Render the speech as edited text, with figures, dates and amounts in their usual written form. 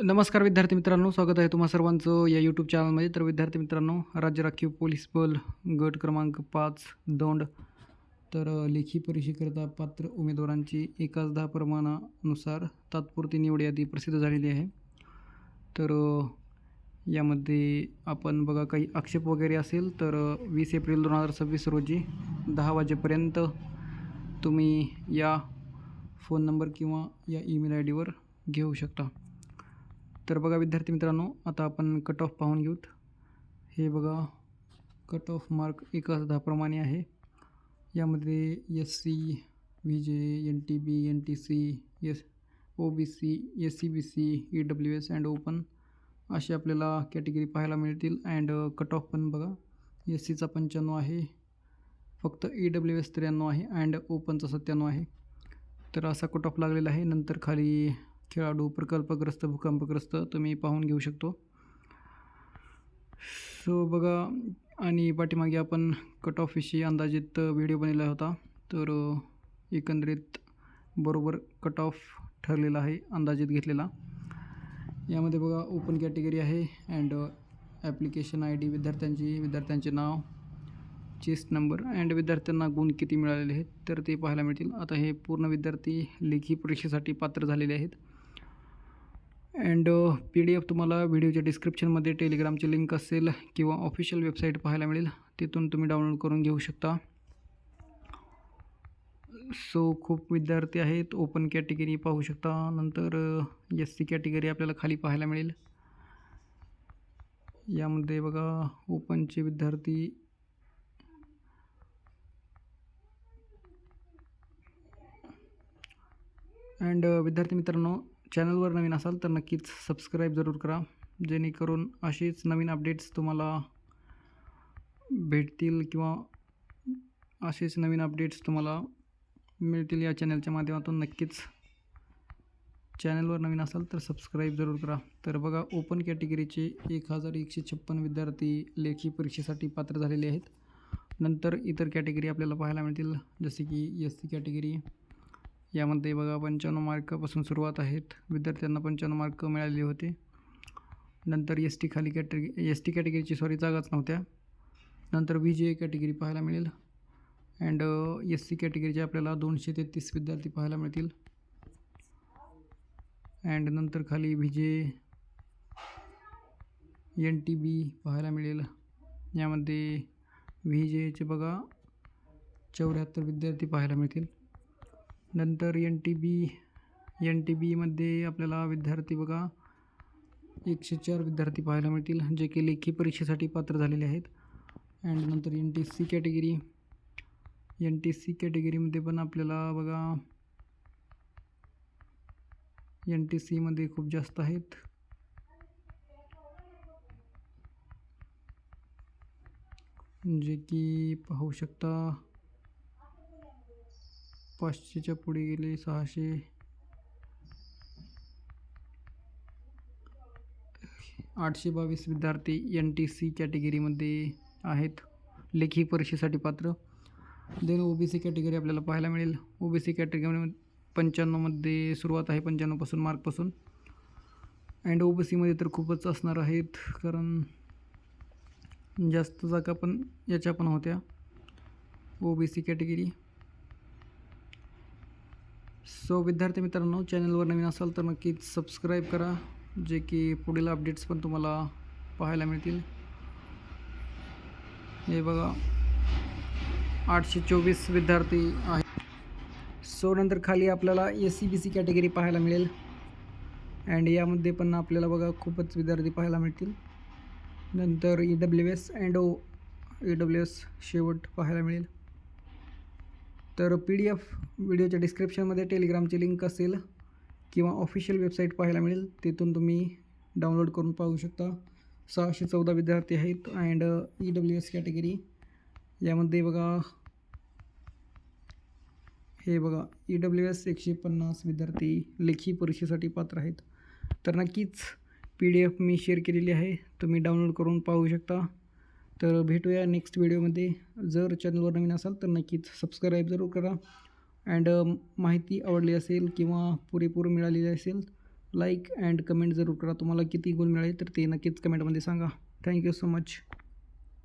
नमस्कार विद्यार्थी मित्रांनो, स्वागत आहे तुम्हा सर्वांचं या यूट्यूब चॅनलमध्ये. तर विद्यार्थी मित्रांनो, राज्य राखीव पोलीस बल गट क्रमांक 5 दौंड. तर लेखी परीक्षेकरता पात्र उमेदवारांची 1/10 प्रमाणानुसार तात्पुरती निवड यादी प्रसिद्ध झालेली आहे. तर यामध्ये आपण बघा काही आक्षेप वगैरे असेल तर 20 एप्रिल 2026 रोजी 10 वाजेपर्यंत तुम्ही या फोन नंबर किंवा या ईमेल आय डीवर घेऊ शकता. तर बघा विद्यार्थी मित्रांनो, आता आपण कट ऑफ पाहून घेऊत. हे बघा, कट ऑफ मार्क 1/10 प्रमाणे आहे. यामध्ये SC, VJ, NTB, NTC, OBC, SCBC, EWS and open असे आपल्याला कॅटेगरी पाहायला मिळतील. अँड कट ऑफ पण बघा, SCचा 95 आहे, फक्त EWS 93 आहे अँड ओपनचा 97 आहे. तर असा कट ऑफ लागलेला आहे. नंतर खाली खेळाडू, प्रकल्पग्रस्त, भूकंपग्रस्त तुम्ही पाहून घेऊ शकतो. सो बघा, आणि पाठीमागे आपण कट ऑफविषयी अंदाजित व्हिडिओ बनवला होता. तर एकंदरीत बरोबर कट ऑफ ठरलेला आहे, अंदाजित घेतलेला. यामध्ये बघा ओपन कॅटेगरी आहे अँड ॲप्लिकेशन ID, विद्यार्थ्यांचे नाव, चेस्ट नंबर अँड विद्यार्थ्यांना गुण किती मिळालेले आहेत तर ते पाहायला मिळतील. आता हे पूर्ण विद्यार्थी लेखी परीक्षेसाठी पात्र झालेले आहेत. अँड PDF तुम्हाला व्हिडिओच्या डिस्क्रिप्शनमध्ये टेलिग्रामची लिंक असेल किंवा ऑफिशियल वेबसाईट पाहायला मिळेल, तिथून तुम्ही डाउनलोड करून घेऊ शकता. सो खूप विद्यार्थी आहेत. ओपन कॅटेगरी पाहू शकता. नंतर SC कॅटेगरी आपल्याला खाली पाहायला मिळेल. यामध्ये बघा ओपनचे विद्यार्थी अँड विद्यार्थी मित्रांनो, चॅनलवर नवीन असाल तर नक्कीच सबस्क्राईब जरूर करा, जेणेकरून असेच नवीन अपडेट्स तुम्हाला भेटतील किंवा असेच नवीन अपडेट्स तुम्हाला मिळतील या चॅनलच्या माध्यमातून. नक्कीच चॅनलवर नवीन असाल तर सबस्क्राईब जरूर करा. तर बघा, ओपन कॅटेगरीचे 1156 विद्यार्थी लेखी परीक्षेसाठी पात्र झालेले आहेत. नंतर इतर कॅटेगरी आपल्याला पाहायला मिळतील, जसे की SC कॅटेगरी. यामध्ये बघा 95 मार्कापासून सुरुवात आहेत. विद्यार्थ्यांना 95 मार्क मिळालेले होते. नंतर ST कॅटेगरीची जागाच नव्हत्या. नंतर VJ कॅटेगरी पाहायला मिळेल अँड SC कॅटेगरीचे आपल्याला 233 विद्यार्थी पाहायला मिळतील. अँड नंतर खाली VJ, NTB पाहायला मिळेल. यामध्ये VJचे बघा 74 विद्यार्थी पाहायला मिळतील. नंतर NTBमध्ये आपल्याला विद्यार्थी बघा 104 विद्यार्थी पाहायला मिळतील, जे की लेखी परीक्षेसाठी पात्र झालेले आहेत. अँड नंतर NTC कॅटेगरीमध्ये पण आपल्याला बघा NTCमध्ये खूप जास्त आहेत. जे की पाहू शकता 500च्या पुढे गेले, 600, 822 विद्यार्थी NTC कॅटेगरीमध्ये आहेत, लेखी परीक्षेसाठी पात्र. देन OBC कॅटेगरी आपल्याला पाहायला मिळेल. OBC कॅटेगरीमध्ये 95मध्ये सुरुवात आहे, 95 मार्कपासून. अँड OBCमध्ये तर खूपच असणार आहेत, कारण जास्त जागा पण याच्या पण होत्या. OBC category. सो विद्यार्थी मित्रांनो, चॅनलवर नवीन असाल तर नक्कीच सबस्क्राईब करा, जे की पुढील अपडेट्स पण तुम्हाला पाहायला मिळतील. हे बघा 824 विद्यार्थी आहेत. सो नंतर खाली आपल्याला SCBC कॅटेगरी पाहायला मिळेल अँड यामध्ये पण आपल्याला बघा खूपच विद्यार्थी पाहायला मिळतील. नंतर EWS अँड EWS शेवट पाहायला मिळेल. तर PDF व्हिडिओच्या डिस्क्रिप्शनमध्ये टेलिग्रामची लिंक असेल किंवा ऑफिशियल वेबसाईट पाहायला मिळेल, तिथून तुम्ही डाउनलोड करून पाहू शकता. 614 विद्यार्थी आहेत. अँड EWS कॅटेगरी यामध्ये बघा, हे बघा EWS 150 विद्यार्थी लेखी परीक्षेसाठी पात्र आहेत. तर नक्कीच PDF मी शेअर केलेली आहे, तुम्ही डाउनलोड करून पाहू शकता. तर भेटूया नेक्स्ट व्हिडिओमध्ये. जर चॅनलवर नवीन असाल तर नक्कीच सबस्क्राईब जरूर करा. अँड माहिती आवडली असेल किंवा पुरेपूर मिळालेली असेल लाईक अँड कमेंट जरूर करा. तुम्हाला किती गुण मिळाले तर ते नक्कीच कमेंटमध्ये सांगा. Thank you so much.